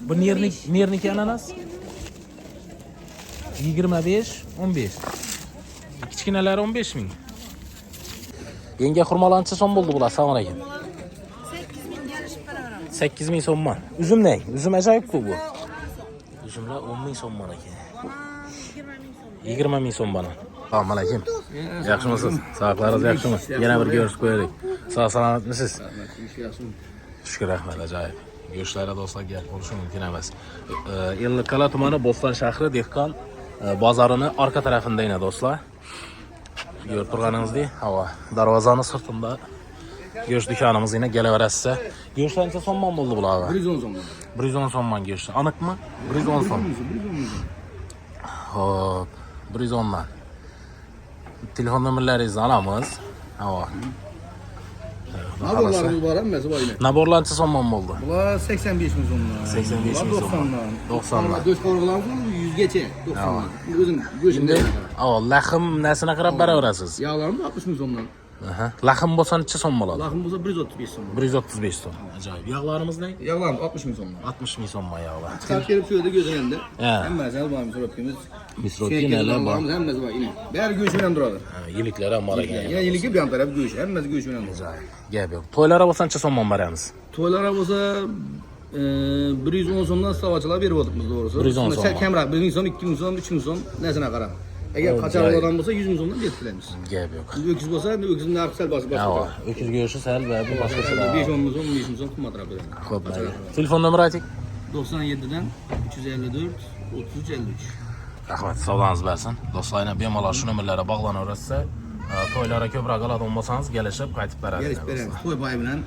Bu nerniki ananas? 25, 15. Kichkinalar 15 ming. Yenge xurmalancha so'm bo'ldi bular, assalomu alaykum. 8 ming yarashib beraveramiz. 8 ming so'mman. Uzum ne? Uzum ajoyib-ku bu. Uzumlar 10 ming so'mman ekan. 20 ming so'm bana. Assalomu alaykum. Yaxshimisiz? Sog'liqlaringiz yaxshimi? Yana bir ko'rishib qo'yaylik. Sog' salomatmisiz? Shukr, rahmat, ajoyib. Go'shtlari do'stlar gap bo'lishi mumkin emas. Ellikqal'a tumani Bo'ston shahri dehqon bozorining orqa tarafida yana do'stlar. Ko'rib turganingizdek, havo darvozani sirtida go'sht do'konimiz yana kelaverasiz. Go'shtlarcha so'mman bo'ldi bular. 110 so'm. 110 so'mman go'sht. Aniqmi? 110 so'm. Hop, 110 dan. Telefon nomerlaringizni olamiz. Havo. Naborlarimiz bor hammasi bor ina. Naborlarcha so'mman bo'ldi. Bular 85 ming so'mdan. 85 ming so'm. 90 dan. Go'sht qo'rg'alarimiz 100 gacha. 90 dan. O'zim go'shtimda. Laxim nasini qarab beraverasiz. Yog'larimiz 60 ming so'mdan. Aha. Laxim bo'lsa necha so'm bo'ladi? Laxim bo'lsa 135 so'm. 135 so'm. Ajoyib. Yog'larimiz ne? Yog'larimiz 60 ming so'mdan. 60 ming so'mman yog'lar. Chiqarib kelib shu yerda go'zalanda. Ha. Hammasi bor, misrobkimiz. Misrobkilar bor. Hammasi bor ina. Bari go'sht bilan turadi. Yiliklar ham bor ekan. Yana yiliki bu ham taraf go'sht, hammasi go'sht bilan turadi. Ajoyib. Gap yo'q. To'ylar bo'lsa necha so'mman beramiz? To'ylar bo'lsa 110 so'mdan stavachalar berib o'tibmiz to'g'risi. 110 so'm. Kamroq 1 ming so'm, 2 ming so'm, 3 ming so'm narsani qarab. Agar qachon bo'lsa 100 ming so'mdan berib beramiz. Gap yo'q. Öküz bo'lsa, öküzün narxi sal boshqa. Ha, öküz go'shti sal va bu boshqachalar. 5-10 ming so'm, 5 ming so'm qimmatroq beramiz. Xo'p. Telefon nomeri ayting. 97 dan 354 33 53. Rahmat, savdoningiz bo'lsin. Do'stlarga bemalol shu nomerlarga bog'lanaversa, to'ylarga ko'proq oladigan bo'lsangiz, kelishib qaytib berasiz. Kelishib beramiz. To'y boyi bilan.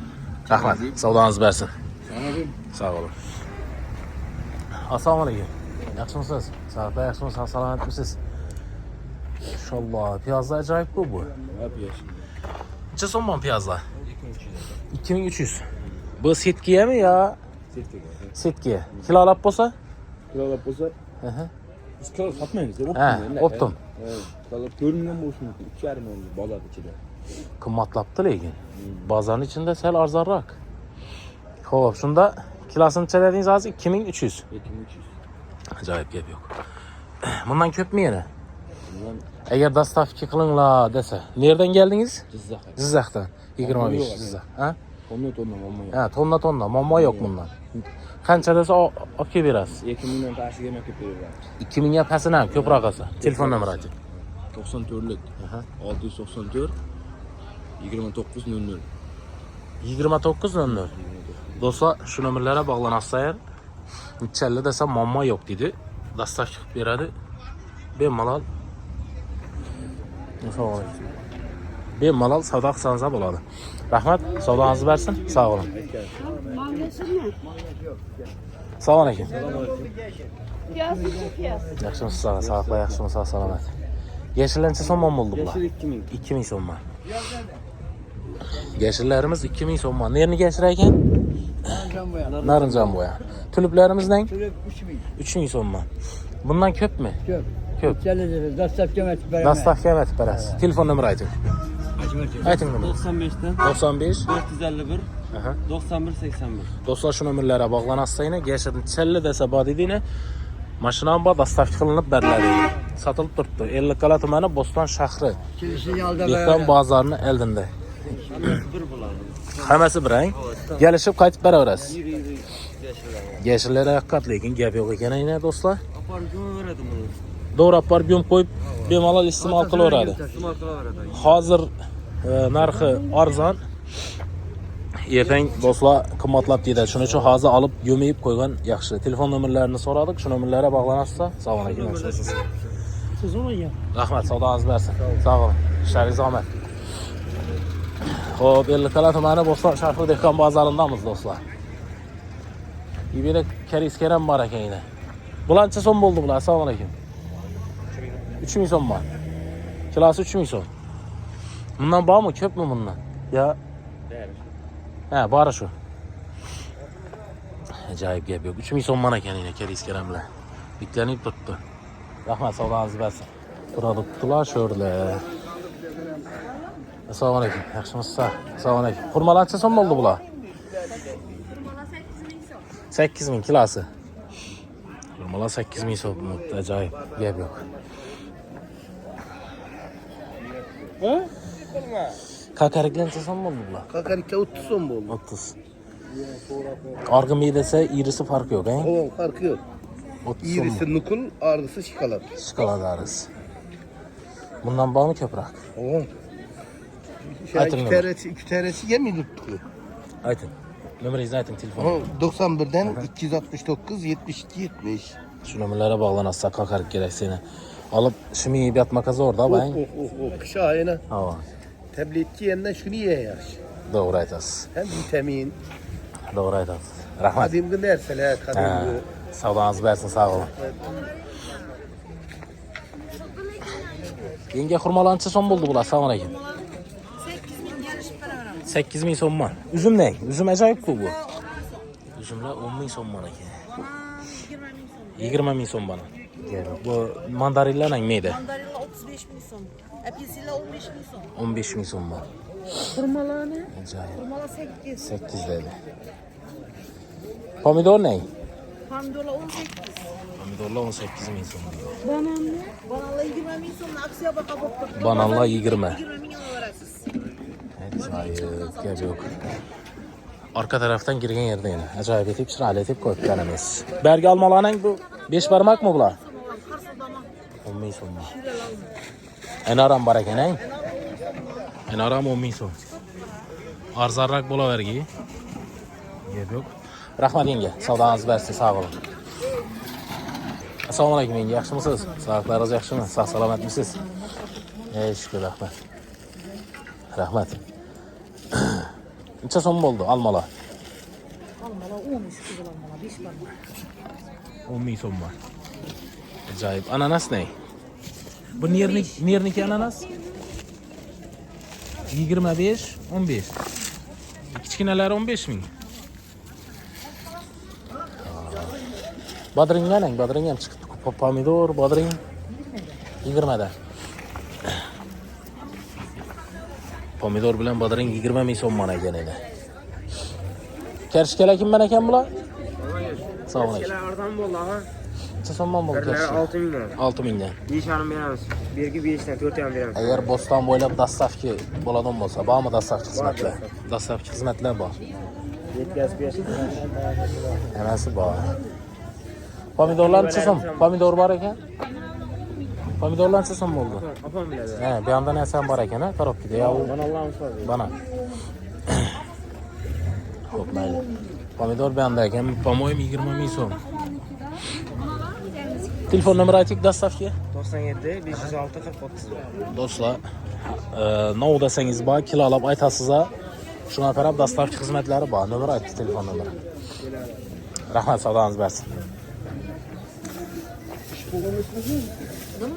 Rahmat, savdoningiz bo'lsin. Sog'lik. Sog' bo'ling. Assalomu alaykum. Yaxshimisiz? Sog'da yaxshimisiz? Salomatmisiz? Inshaalloh. Piyozlar ajoyib-ku bu. Ha, piyoz. Necha so'mman piyozlar? 2300. Bu setkiyami yo? Setkiya. Kilolab bo'lsa? Kilolab bo'lsa? Aha. Biz kilo sotmaymiz, Ha, optim. Kilolab 4 mingdan bo'lishi mumkin. 3,5 ming bozor ichida. Qimmatlabdi lekin. Bozorning ichida sal arzonroq. Xo'p, shunda kilosini necha dedingiz hozir? 2300. 2300. Ajoyib gap yo'q. Bundan ko'pmi yana? Agar dostavka qilinglar desa, nereden keldingiz? Jizzax. Jizzaxdan. 25 Jizzax. Ha? Tonna muammo yo'q. Ha, tonna. Muammo yo'q bundan. Qancha desa olib kelib berasiz. 2 mingdan pashiga ham kelib beramiz. 2000 ga pasini ham ko'proq olsa. Telefon nomeri ayting. 94lik. 694 2900. 2900. Do'stlar, shu nomerlarga bog'lanasizlar. Nechalli desa muammo yo'q dedi. Dostavka qilib beradi. Bemalol. Bemalol savdo qilsangiz bo'ladi. Rahmat, savdongizni bersin. Sog' bo'ling. Assalomu alaykum. Yaxshimisiz? Sog'liqlar yaxshimisiz? Salomat. Yashillancha so'mman bo'ldi bular. 2000 so'mman. Yashillarimiz 2000 so'mman. Nerni yashir ekan? Narinjon bo'ya. Tuluplarimizdang? 3000 so'mman. Bundan ko'pmi? Ko'p. Dostavka etib berasiz. Telefon nomeri ayting. Ayting buni. 95'ten 95 451 Aha. 91 81. Do'stlar, shu nomerlarga bog'lanasizlar, yashirni challi desa bodidini mashinam bor, dostavka qilinib beriladi. Sotilib turibdi. Ellikqal'a tumani Bo'ston shahri. Dehqon bozorining oldida. Bir bulan. Hammasi birang. Kelishib qaytib beraverasiz. Yashillar haqiqat, lekin gap yo'q ekan ayna do'stlar. Aparıp gömüverdim bunu. Doğru apar göm qo'yib bemalol iste'mol qilaveradi. İstimar kılaverdim. Hozir narxi arzon. Ertang do'stlar qimmatlab deydi. Shuning uchun hozir olib yo'miyib qo'ygan yaxshi. Telefon nomerlarini so'radik. Shu nomerlarga bog'lanasizlar. Sog' bo'ling. Rahmat, savdoningiz bersin. Sog' bo'ling. Ishlaringiz omat. Xo'p, Ellikqal'a tumani Bo'ston shahri dehqon bozorindamiz do'stlar. Ibeda kariskeram bor ekan ina. Bulancha so'm bo'ldi bular. Assalomu alaykum. 3000 so'm bor. Kilosi 3000 so'm. Bundan bormi, ko'pmi bundan? Ya. Ha, bori shu. Ajoyib gap yo'q. 3000 so'mman ekan ina kariskeram bilan. Bitlanib turibdi. Rahmat, savdoningiz bersin. Produktlar sho'rlar. Assalomu alaykum. Yaxshimisiz? Assalomu alaykum. Xurmalancha so'm bo'ldi bular? 8000 kilosi. Kurmalar 8000 so'm. Ajoyib. Gap yo'q. Ha? Kakariklar necha so'm bo'ldi bular? Kakarikka 30 so'm bo'ldi. 30. Arg'imi desa, irisi farqi yo'q, ha? O, farkı yok. 30 so'm. İrisi nukul, argısı şikalat. Şokolad arisi. Bundan bormi ko'proq? O. Aytın İki teresi yemiyorduk. Ayting. Nomeringizni ayting, telefon. O 91'den 269 72 70. Shu nomerlarga bog'lanasiz, qaqarik kerak seni. Olib, shimi yatmaka zo'rda, bang. Kış ayına. Ha, Tabletçi yeniden şunu ye yaş. to'g'ri aytasiz. Hem vitamin. To'g'ri aytasiz. Rahmat. Kadimgi nerseler, Ha, kadimgi. savdoingiz bersin, sog' bo'ling. Yenge xurmolar necha so'm bo'ldi bular? Assalomu alaykum. 8000 yarışıp para veremem. 8000 so'mmi? Uzum ne? Uzum ajoyib-ku bu. Uzumlar 10000 so'm ekan. 20 bin son. 20000 so'm bana. Bu mandarinlar neydi? Mandalina 35 bin son. Apelsina 15 bin son. 15000 so'm bor. Hurmalar ne? Ajoyib. Hurmalar 8. 8 dedi. Pomidor ne? Pandola 18. Pomidorlar 18000 so'm. Banan ne? Bananla 20 bin son. Aksiye bakalım. Bananlar 20. 20 bin veresiz. Ajoyib, gap yo'q. Arka tarafdan girgan yerda yana. Ajoyib etib, chiroyli etib qo'yib beramiz. Bergi olmalarning bu 5 barmoqmi bular? 10000 so'm. Enaram bor ekan, ha? Enaram 10000 so'm. Arzonroq bo'lavergi. Gap yo'q. Rahmat yenge, savdoingiz bersin, sog' bo'ling. Assalomu alaykum yenge, yaxshimisiz? Sog'liqlaringiz yaxshimi? Sog' salomatmisiz? Shukr, rahmat. Rahmat. Necha so'm bo'ldi almalar? Almalar 13 kızıl almalar 5 barmak. 10000 so'm bor. Ajoyib. Ananas ne? Bu nerniki ananas? 25, 15. Kichkinalari 15000. Bodring ham chiqdi. Pomidor, bodring 20 dan. Pomidor bilan bodring 20000 so'm mana ekan edi. Karishkalar kim mana ekan bular? Assalomu alaykum. Oradan bo'ldi ha. Necha so'mdan bo'ldi Birlari karishka? 6000 dan. 6000 dan. 5 ham beramiz. Bergi 5 dan 4 ham beramiz. Agar Bo'ston bo'ylab dastavki bo'ladigan bo'lsa, bormi dastavki xizmatlar? Dastavki xizmatlar bor. Yetkazib bersin. Hammasi bor. Pomidorlar necha so'm? Pomidor bor ekan? Pomidorlar necha so'm bo'ldi? Opam biladi. Ha, bu yoqda narsa ham bor ekan, ha, korobkada. Ya, u Bananlarimiz bor. bana. Xo'p, mayli. Pomidor bu yoqda ekan, по-моему 20000 so'm. Telefon nomeri ayting dastavki. 97 506 40 30. Do'stlar, nov desangiz bor, kilolab aytasiz-a. Shunga qarab dastavki xizmatlari bor. Nomer ayting, telefon nomeri. Rahmat, savdoingiz bersin.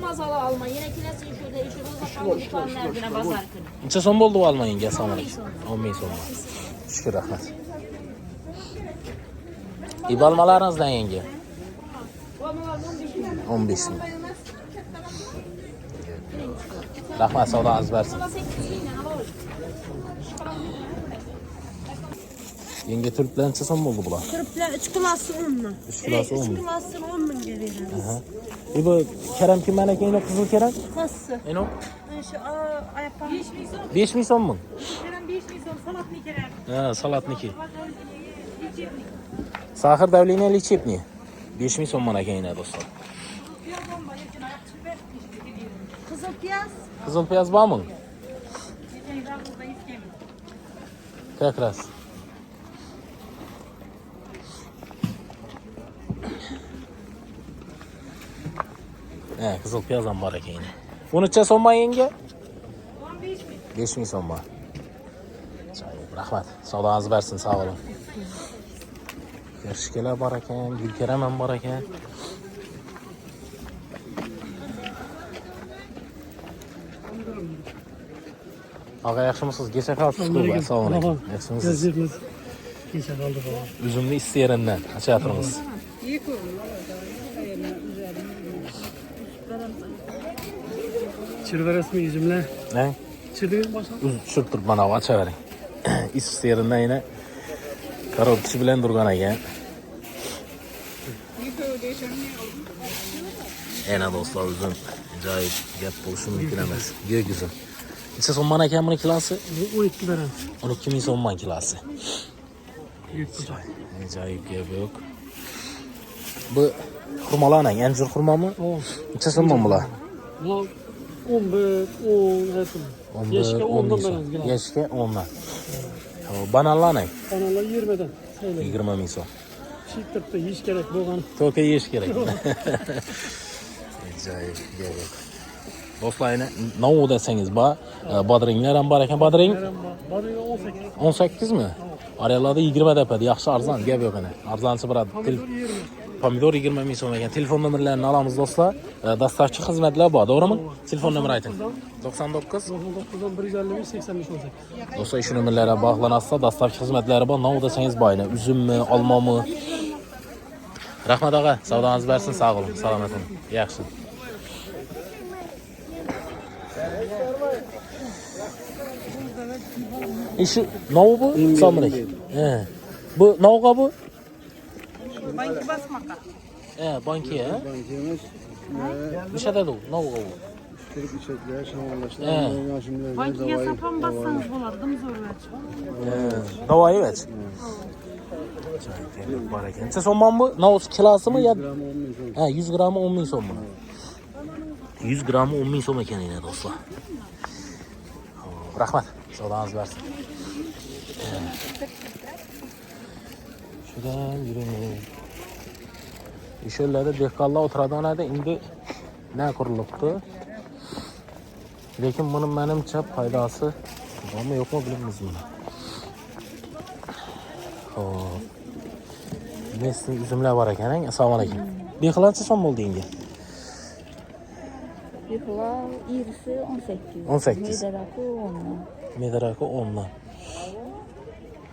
Mazalı alma. Yine kilesin şurada işi uzaktan dükkanlarına bazar günü. Necha so'm bo'ldi bu alma yenge? Assalomu alaykum. 10000 so'm. Shukr, rahmat. İbalmalarınızdan yenge? 15000. Rahmat, savdoingiz bersin. Yenge turplar necha so'm bo'ldi bular? Kırıplar 3 klası 10 mu? 3 kilosi 10 3 mu? klasını 10 bin veririz. Bu kerem kim mana ekan, qizil kerem? Nasıl? Eno? Şu ayakkabı 5 bin son. 5000 so'mmi? Kerem 5 bin son. Salat ne kerem? Ha, salatniki. Sahir davlini lichepni. 5000 so'm mana ekan do'stlar. Kızıl piyaz. Qizil piyoz bormi? Как раз. Qizil piyoz ham bor ekan. Bu necha so'm yenge? 5000 so'm. Rahmat. Savdoingiz bersin, sog' bo'ling. Karishkalar bor ekan, gulkaram ham bor ekan. Ağa yaxshimisiz? Kecha qolibsiz-ku. Assalomu alaykum. Yaxshimisiz? Kecha qoldi baba. Üzümlü isteyerinden açatırımız. Çırvarası mı yüzümle? Ne? Çırdınız başa? Çırptırıp bana açıverin. İsteyerinden yine karotçu bilen durgan ekan. Ene dostlar uzun. Acayip gap buluşum mümkün emas. Gök uzun. Neçe so'mman ekan buni kilosi? Bu 12 veren. 12 ming so'mman kilosi. Büyük kucak. Acayip gap yok. Bu hurmalarning anjir hurmami? O. Neçe so'mman bular? Bu 11, 10 etim. Yaşka 10'dan veren. Gel. Yaşka 10'dan. Bananlarning Kanalı 20'den. Söyle. 20 ming so'm. Çiğtirt'te hiç gerek boğan. To'ka yeyish kerak. Acayip gap yok. Do'stlar, yana nov desangiz bor. Bodringlar ham bor ekan. Bodring Barıya 18. 18 mi? Aralarda 20 depadi. Yaxshi arzon, gap yo'q ana. Arzonchi biradi. Pomidor 20. Pomidor 20 ming so'm ekan. Telefon nomerlarini olamiz do'stlar. Dastavchi xizmatlar bor, to'g'rimi? Telefon nomeri ayting. 99 99'dan 155, 85, 18. Do'stlar, shu nomerlarga bog'lanasizlar. Dastavchi xizmatlari bor. Nov desangiz bor. Uzummi, olmomi? Rahmat og'a, savdongiz bersin, sog' bo'ling, salomat bo'ling. Yaxshi. İşi nov bu? Samrik. He. Bu novga bu? Banki basmaka. He, banki ha. Bankimiz Nişada bu? Novga bu? Türk içecekler, şamanlaşlar, He. yaşımlar, Bankiga sapam bassangiz bo'lardi, zo'rgach. Davayı veç. Bor ekan. Necha so'mman bu? Nov kilosimi yo? Ha, 100 gramı 10 ming so'm bu. 100 gramı 10 ming so'm ekan yana do'stlar. Rahmat. Savdongiz bersin. Şuradan yürüyün. İşöllerde dehqonlar o'tiradiganlarda endi ne qurilibdi. Lekin bunun menimcha foydasi bormi yo'qmi bilmaymiz buni. Xo'p. Messi üzümler var ekan. Assalomu alaykum. Behilancha so'm bo'ldi endi? Bihlar irisi 18. 18. Medaraki 10'dan. Medaraki 10'dan.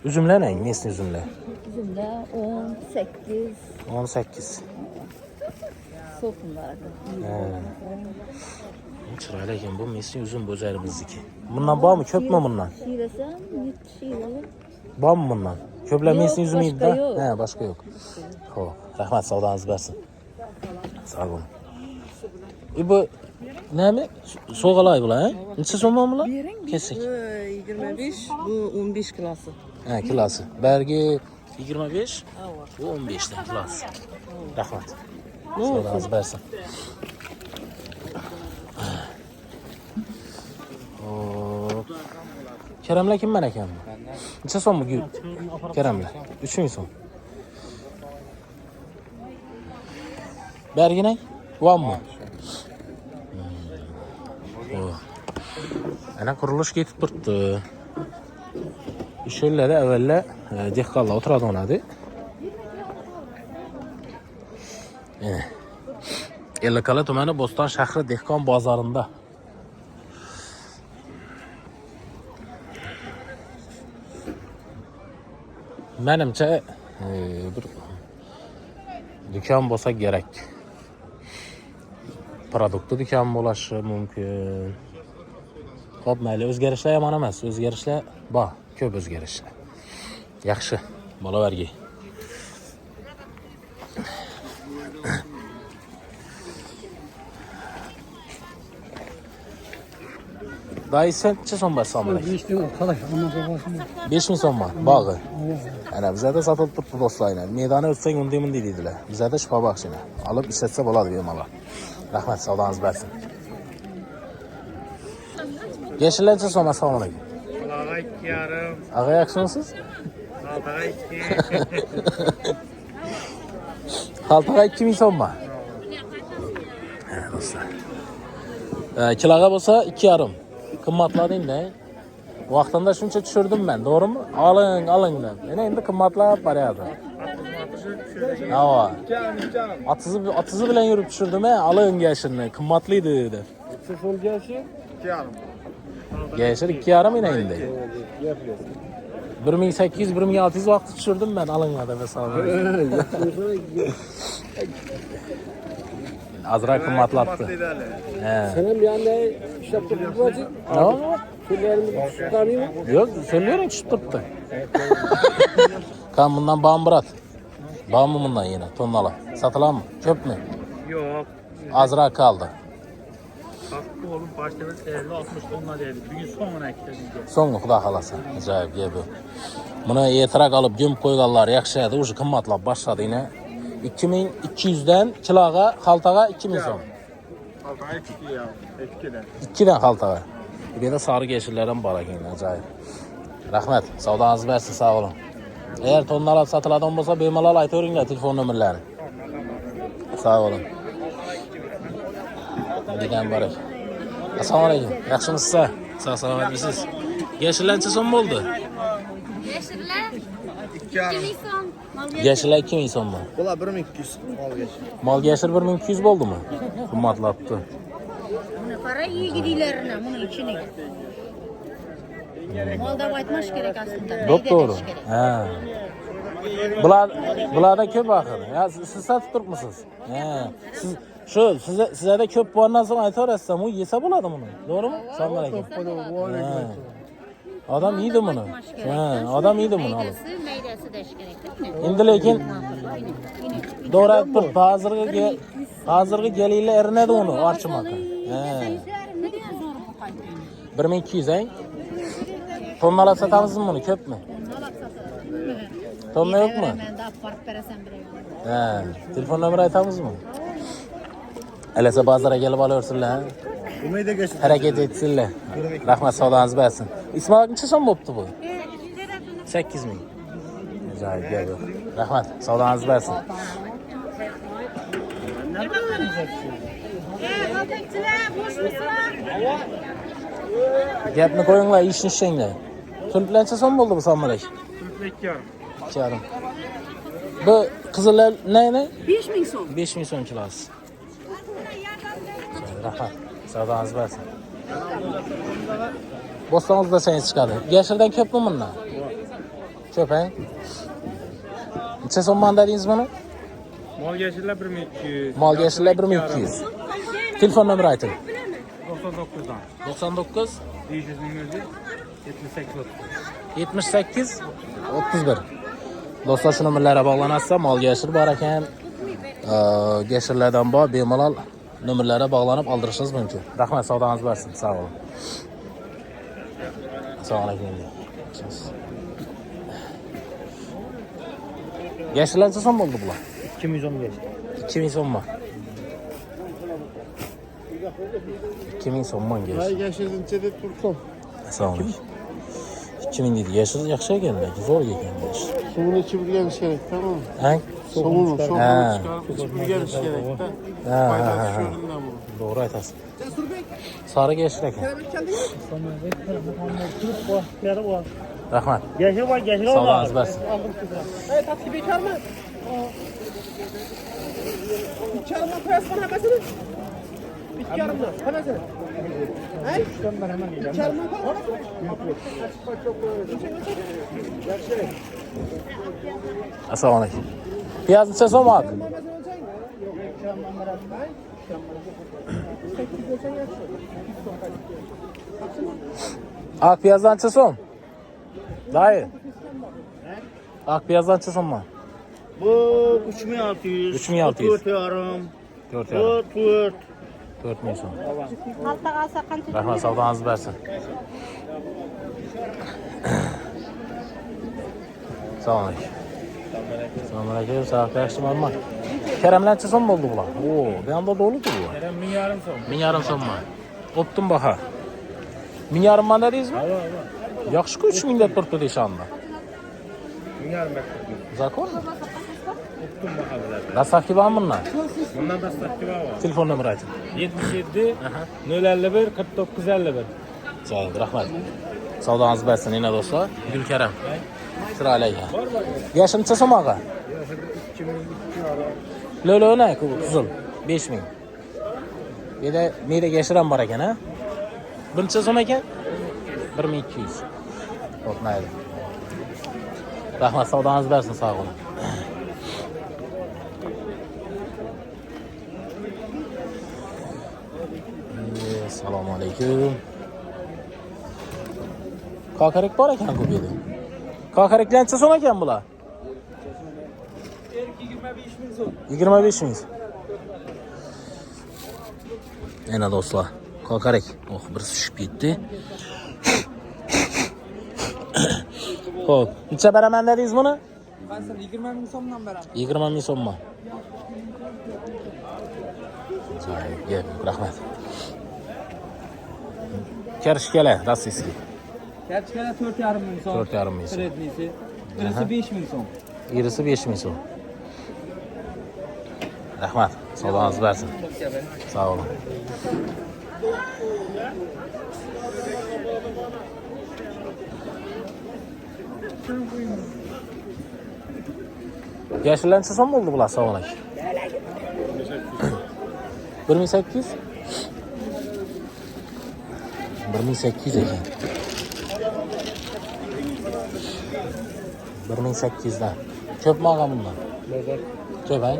Üzümler ne? Messi üzümler. Bizimde 18 18. sokumlardı. Chiroyli ekan bu Messi üzüm bo'zarimizniki. Bundan bormi, ko'pmi bundan? Şirasam 7 şiralı. Bormi bundan? Ko'plar Yo'q, Messi üzümü boshqa yeydi-da? yo'q. Ha, boshqa yo'q. Xo'p, rahmat, savdongiz bersin. Sog' bo'ling. Bu nima? So'g'alay bular, ha? Necha so'mman bular? Kesik. 25, bu 15 kilosi. Ha, kilosi. Bergi 25, bu 15 dan kilosi. Rahmat. Savdongiz bersin. Hop. Karamlar kimman ekan bu? Necha so'm bu? Karamlar 3000 so'm. Berginang? Vanmi? Ana qurilish ketib turibdi. Ishlarda avvalla dehqonlar o'tiradiganadi. Ellikqal'a tumani Bo'ston shahri dehqon bozorida. Menimcha bir do'kon bo'lsa kerak. Produktli do'kon bo'lishi mumkin. Xo'p, mayli, o'zgarishlar yomon emas. O'zgarishlar bor, ko'p o'zgarishlar. Yaxshi, bolalarga. Daysen necha so'm bor so'mlik? 5 bin kalay. Ondan sonra başım. 5000 so'm bor, bog'i. Ana bizada sotilib turibdi do'stlar. Maydonni o'tsang unday bunday deydilar. Bizada shifo baxshina. Olib ishlatsa bo'ladi bemalol. Rahmat, savdongiz bersin. Yeşillancha so'm, assalomu alaykum. Kulağa 2,5. Ag'a, yaxshimisiz? Kaltağa 2. Xaltaga 2000 so'mmi? Ha, do'stlar. Kiloga bo'lsa 2,5. Qimmatlading-da. Vaqtida shuncha tushirdim men, to'g'rimi? Oling deb. Yana endi qimmatlab boryapti. Ha. 30 bilan yurib tushirdim, oling yashirni, qimmatli dedi. Telefon gelsin. 2,5. Yashir 2,5 yana endi. 1800-1600 vaqt tushirdim men, olinglar deb hisobim. Azroq qimmatlabdi. Ha. Senin bir anda iş yaptık bu acı. No? Küllerimizi tutanıyor. Yo'q, söylüyorum tushib turibdi. Kan bundan bağım birat. Var mı bundan yine tonnalar? Satılan mı? Köp mü? Yok. Azra kaldı. Hakkı oğlum başladı 50-60 tonla dedi. Bugün sonuna ekledim. Soňgy Huda halasa. Ajaýyp gebe. Buna ýetirak alyp gömüp koýganlar ýakşady, uşy kymmatlap başlady ine. 2200'den kilaga, haltaga 2000 soň. Halkağa etki ya. Etkiden. 2'den haltaga. Bir de sarı geçirlerden bar eкен, ajaýyp. Rahmet, sawdaňyzy bersin, sag bolun. Eğer tonnalar satıladan bolsa bemalal aýtaberingler telefon nömerlerini. Sag bolun. Giden barek. Assalamu alaykum. Yaxşymysyz? Sağ salamatmisiz? Geçirlençe son boldu? Yeşiller. 2000 son. Geçirler 2000 son mu? Ola 1200 mal geçir. Mal geçir 1200 boldu mu? Kımmatlaptı. Bunu para iyi gidilerine bunun içine. Malda baytmaş gerek aslında. Doğru. He. Bulada köp ahır. Ya siz satıp durmuşsunuz. He. Size de köp puandan sonra aytar etsem o yese buladı bunu. Doğru mu? Selamun aleyküm. Adam iyiydi bunu. He. Adam iyiydi bunu alıp. Meydesi deş gerek değil mi? Şimdi lekin doğru ayıp hazırgı geliyle erinedi onu arçımak. He. Ne diyor zor bu kaydı? 1200 he. Tonnalar satamız mı bunu köp mü? Tonla yok mu? Ben daha fark veresem bile. He. Telefon numarayı aytamız mı? Elese bazara gelip alıyorsunlar. Umayı da geçir. Hareket etsinler. Rahmet sağlığınızı versin. İsmail neçe son boptu bu? 8 bin. Acayip gel yok. Rahmet sağlığınızı versin. Gepni koyunlar, işin işinler. Tülplençe son buldu bu sanmırek. Türkmek yarım. 2 yarım. Bu kızıller ne? 5000 son. 5000 son kilosu. Rahmet sağlığınızı versin. Bostanızda seni çıkardı. Geçirden köp mü bunlar? Köp he? Neçe son man dediniz bunu? Mal geçirler 1200. Mal geçirler 1200. Telefon numarayı aytın. 99'dan. 99 500'ün özü 78 30. 78 31. Dostlar şu nömerlere bağlanarsa mal geçir var ekan. Geçirlerden bağ bemalal nömerlere bağlanıp aldırışınız mümkün. Rahmet sağlığınızı versin. Sağ olun. Assalamu alaykum. Geçirlerce son oldu bular. 215. 2000 son mu? 2000 son mu geçti? Ay geçirdin çede turkum. Assalamu alaykum. 2000 dedi. Yaşır yakşaya geldi. Zor geldi. Suyunu içi bir gelmiş gerek tamam mı? He? Soğunu He. çıkarıp içi bir gelmiş gerek de. Fayda düşürdüm ben bunu. Doğru aytasın. Sarı geçir ekan. Rahmet. Geçir var geçir var. Sağlığınızı versin. Taksi bekar mı? İçerim mi? Koyasın bana hemen. İçerim mi? Hemen seni. He? İçerim mi? Assalamu alaykum. Piyaz neçe son mu abi? Ak piyazdan neçe son? Dayı. Ak piyazdan neçe son mu? Bu 3600. 3600. 4 yarım. 4 yarım. 4. 4000 son. Altta kalsa kan tutuyor. Rahmet sağlığınızı versin. Selamun aleyküm. Selamun aleyküm. Sağlıklı yakışım almak. Kerem'le neçe son mu oldu bular? Oo, bir anda doludu bu. Kerem 1000 yarım son. 1000 yarım son mu? Optum baha. 1000 yarım man dediyiz mi? Yaxşı 3000 dep turibdi deydi şu anda. 1000 yarım bak. Zakon mu? Optum bakalım. Dastavki var mı bunlar? Bundan da statü var. Telefon numarayı aytın. 77 051 49 51. Sağ olun, rahmet. Sağlığınızı versin yine dostlar. Gül Kerem. Sıra aleyha. Yaşın neçe son ağa? 2002 var. Lölo ne? Kızıl. 5000. Bir de mide geçiren var ekan ha? Bir neçe son ekan? 1200. Korkmaydı. Rahmet sağlığınızı versin sağ olun. Assalomu alaykum. Kokarek bor ekan ko'p edi. Kokareklar necha so'm ekan bular? 25 ming. Ana do'stlar, ko'karak. Oh, bir tushib ketdi. Xo'p, necha beraman dedingiz buni? Qaysi 20 ming so'mdan beraman. 20 ming so'mmi? Gap, rahmat. Kershkala, rossiyskiy. Kerchkala 4,5 ming so'm. 4,5 ming so'm. Srednisi. Birisi 5 ming so'm. Irisi 5 ming so'm. Rahmat, savdoingiz bersin. Sağ olun. Yaşlansa son mu oldu bular sağ olun? 1800. 1800 ekan. 1800'dan. Köp mü ağa bundan? Köp ha?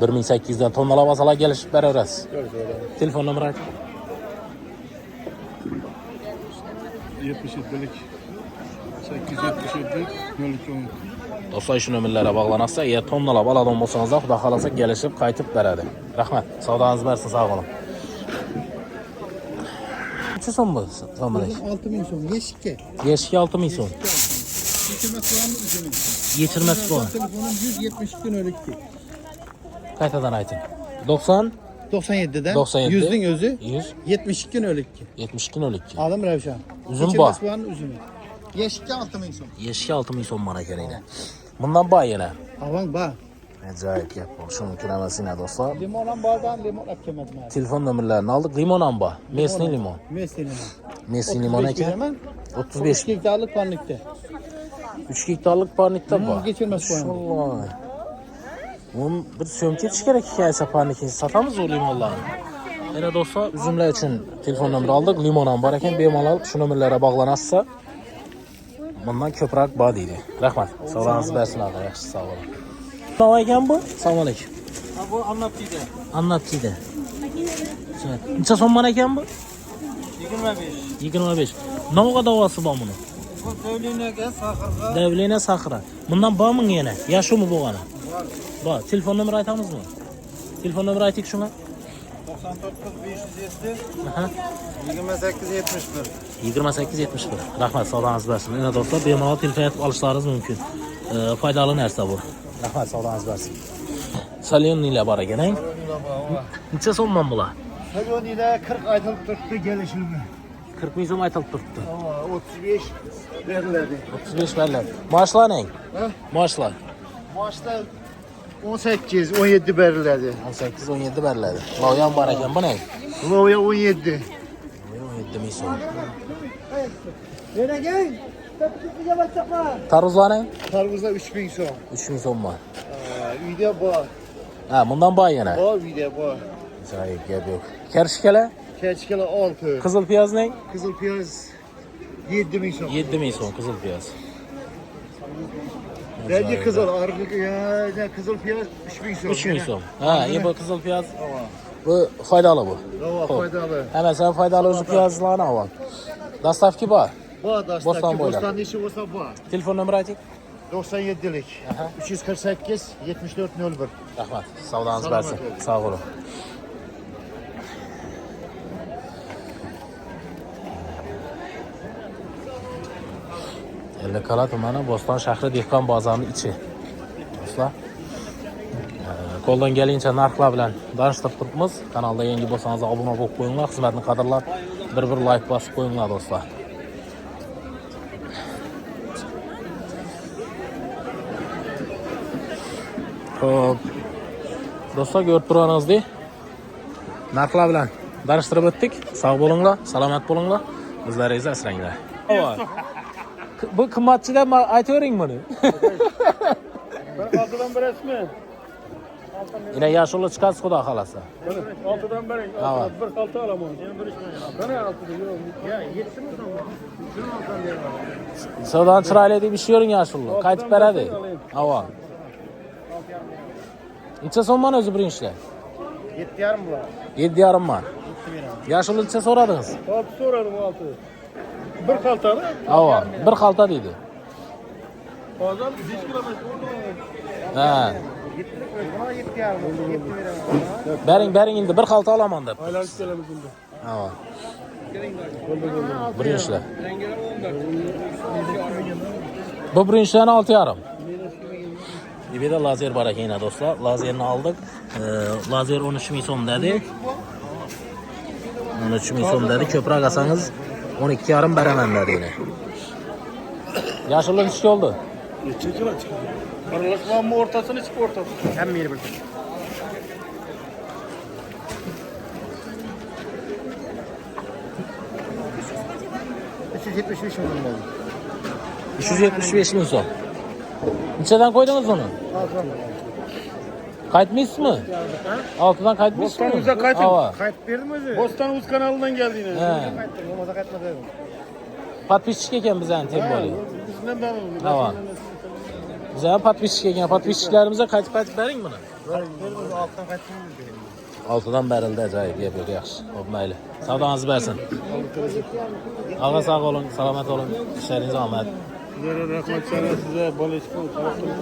1800'dan tonnalab alsalar gelişip beraverasiz. Telefon nomeri ayt. 77'lik 877 0210. Do'stlar shu nomerlarga bog'lanasiz. Agar tonnalab oladigan bo'lsangiz, xudo xolasa kelishib qaytib beradi. Rahmat. Savdoingiz bersin, sog' bo'ling. Necha so'm bu? Assalomu alaykum. 6000 so'm yeshikka. Yeshikka 6000 so'm. Yechirmasi bormi o'zini? Yechirmasi bor. Telefonim 172 kun o'likdi. Qaytadan ayting. 90 97'den 97. 100'ün özü 100 72 gün ölikki. 72 nolikki. Alım Revşan. Uzun Yechirmasi bor. bormi o'zini? Yeshikka 6000 so'm. Yeshikka 6000 so'm bor ekan yana. Bundan boy yana. Avang ba. Ajoyib gap bo'lishi mumkin emas ina do'stlar. Limon ham bordan limon olib kelmadim. Telefon nomerlarini oldik. Limon ham bor. Mesni limon. Messi limon. Mesni limon ekan. 35 2 hektarlık parnikte. 3 gektarlik parnikda bor. Geçirmez koyalım. Inshaalloh. Bunu bir sömke yetish kerak hikoyasi parnikni sotamiz u limonlarni. Yana do'stlar, uzumlar uchun telefon nomeri oldik. Limon ham bor ekan. Bemalol shu nomerlarga bog'lanasiz. Bundan ko'proq bor deydi. Rahmat. Sog'lig'ingiz bersin ağa, yaxshi sog' bo'ling. Nima ekan bu? Assalomu alaykum. Bu Annaptiyda. Annaptiyda. Necha so'mman ekan bu? 25. 25. Navga davosi bor buni. Bu davlinaga, sahrga. Davlina sahra. Bundan bormi yana? Yashimi bo'lgani? Bor. Telefon nomeri aytamizmi? Telefon nomeri ayting shunga. 94507 Aha. 2871. 2871. Rahmat, sog'lig'ingiz bersin. Yana do'stlar, bemalol telefon olishlaringiz mumkin. Foydali narsa bu. Rahmat, sog'lig'ingiz bersin. Salyonnilar bor ekan, ang. Necha so'mman bular? Salyonida 40 aytılıp turibdi kelishilmi. 40 ming so'm aytilib turibdi. 35 beriladi. 35 beriladi. Maaşlar ne? Maaşlar. Maaşlar 18 17 beriladi. 18 17 beriladi. Loyam bor ekan, bu ne? Loya 17. 17 ming so'm. Nere gel? Tarvuzlar ne? Tarvuzda 3000 so'm. 3 ming so'm bor. Uyda bor. Ha, bundan bor yana. Bor uyda bor. Joyi gap yo'q. Kershkala, Keçkala 6. qizil piyoz ne? Kızıl piyaz 7000 so'm. 7 ming so'm qizil piyoz. Belki kızıl arı ya ne kızıl piyaz 3000 so'm. 3 ming so'm. Ha, bu qizil piyoz. Bu foydali bu. Hava foydalı. Hemen sen faydalı o'zi piyozlarni al. Dastavki bor. Bor Bostan Bostan boylar. Bostan işi olsa bor. Telefon nomeri ayting. 97'lik. 348 74 01. Rahmat. Savdoingiz Salomat bersin. bo'ling. Sog' bo'ling. Ellikqal'a tumani Bo'ston shahri dehqon bozorining ichi. Do'stlar, qo'ldan kelincha narxlar bilan tanishtirib turibmiz. Kanalda yangi bo'lsangiz obuna bo'lib qo'yinglar, xizmatni qadrlab bir like bosib qo'yinglar do'stlar. Xo'p. Do'stlar, ko'rib turganingizdek, narxlar bilan tanishtirib o'tdik. Sog' bo'linglar, salomat bo'linglar. O'zlaringizni asranglar. Bu qimmatchida aytavering buni. Bir altıdan bir resmi. Yine yaşlı çıkarsa xudo xolasa. Altıdan beri. Ha. Bir kalta alamam. Yine bir işme. Bana altıda yok. Ya yetsin mi zaman? Şunu altan diye var. Sıradan çırayla deyip işliyorsun yaşlı. Qaytib beradi. Hava. Necha so'mman o'zi bir ishlar? 7,5 bular. 7,5 man. Yaşlı necha so'radingiz? Altı soradım altı. Bir kalta mı? Hava. Bir xalta deydi. Bazen 5 kilometre oldu. Ha. Buna 7 yarım. 7 veremem. Bering indi bir xalta olaman deb. Aylanıp gelemiz şimdi. Ha. Birinchilar. Bu birinchilarni 6,5. Dibida lazer bor ekan yana do'stlar. Lazerni oldik. Lazer 13 ming so'm dedi. 13 ming so'm dedi. Ko'proq olsangiz 12,5 beraman dedi yine. Yaşıllık iş oldu. Çekil aç. Aralıklanın mı ortasını çık ortası. Hem yeri bir. 375 milyon oldu. 375 ming so'm. Nechadan qo'ydingiz uni? Qaytmaysiz mi? Altıdan qaytmaysiz mi? Bostanımıza qaytın. Ava. Kayıt verdim özü. Bostan Uz kanalından geldi yine. He. Kayıttım. Olmasa kayıtmadım. Подписчик ekan bizani tem bor. Bizden de alalım. Ava. Bizani подписчик ekan. Podpисчикlarimize qaytib bering buni. Verdim özü alttan kayıttım. Altıdan berildi ajoyib gap yo'q yaxshi. Xo'p mayli. Savdongiz bersin. Alloh sog' olun, salomat olun. İşleriniz omad. Sizlere rahmet sana size bol eşkol.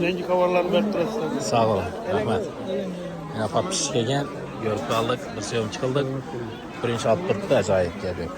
Yangi kavarlarını bertirasizlar. Sog' olun. Rahmat. Yana podpисчик ekan. Ko'rib qoldik, bir so'm chiqildik. Birinchi olib turibdi ajoyib gap yo'q.